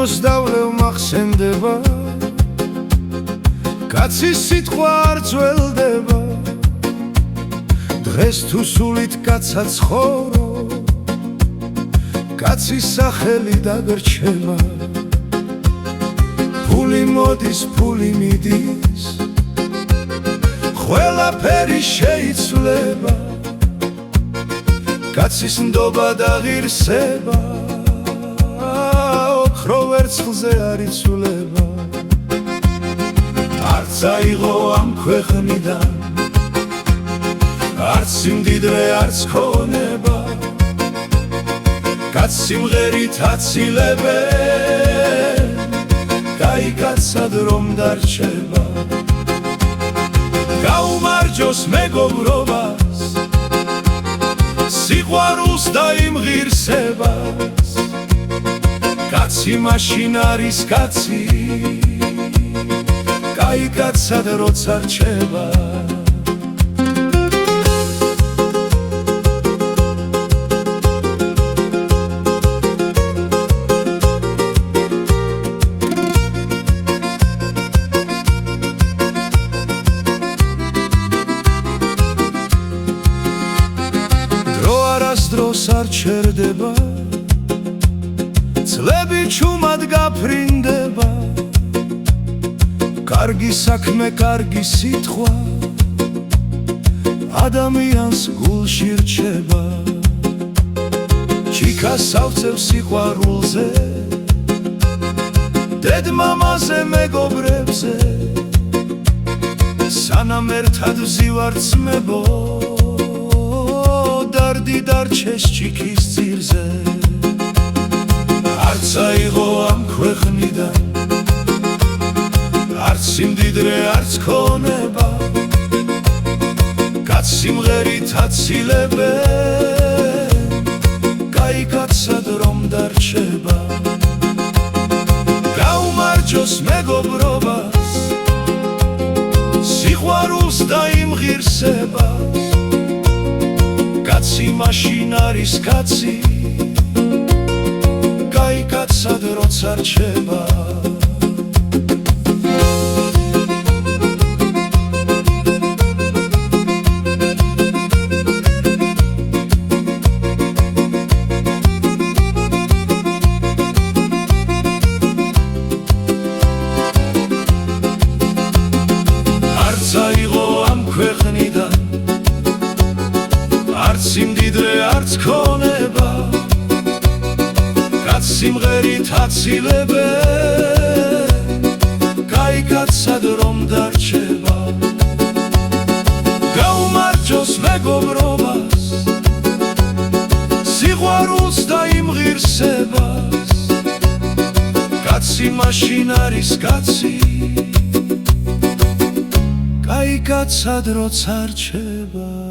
მოსდავლევ მახსენდება კაცის სიტყვა არ ძველდება დღეს თუ სულით კაცად ცხოვრო კაცის სახელი დაგრჩება ფული მოდის ფული მიდის ყველაფერი შეიცვლება კაცის ნდობა და ღირსება ოქრო ვერცხლზე არ იცვლება არც აიღო ამ ქვეყნიდან არც სიმდიდრე არც ქონება კაც სიმღერით აცილებენ კაი კაცად რომ დარჩება გაუმარჯოს მეგობრობას სიყვარულს და იმ ღირსებას კაცი მაშინ არის კაცი კაი კაცად როცა რჩება დროს არ ჩერდება წლები ჩუმად გაფრინდება კარგი საქმე კარგი სიტყვა ადამიანს გულში რჩება ჩიქას ავწევს სიყვარულზე დედმამაზე მეგობრებზე სანამ ერთად ვზივართ ძმებო დარდი დარჩეს ჩიქის ძირზე არც აიღო ამ ქვეყნიდან არც სიმდიდრე არც ქონება კაც სიმღერით აცილებენ კაი კაცად რომ დარჩება გაუმარჯოს მეგობრობას სიყვარულს და იმ ღირსებას კაცი მაშინ არის კაცი კაი კაცად როცა რჩება არც აიღო ამ ქვეყნიდან არც სიმდიდრე არც ქონება კაც სიმღერით აცილებენ კაი კაცად რომ დარჩება გაუმარჯოს მეგობრობას სიყვარულს და იმ ღირსებას კაცი მაშინ არის კაცი კაი კაცად როცა რჩება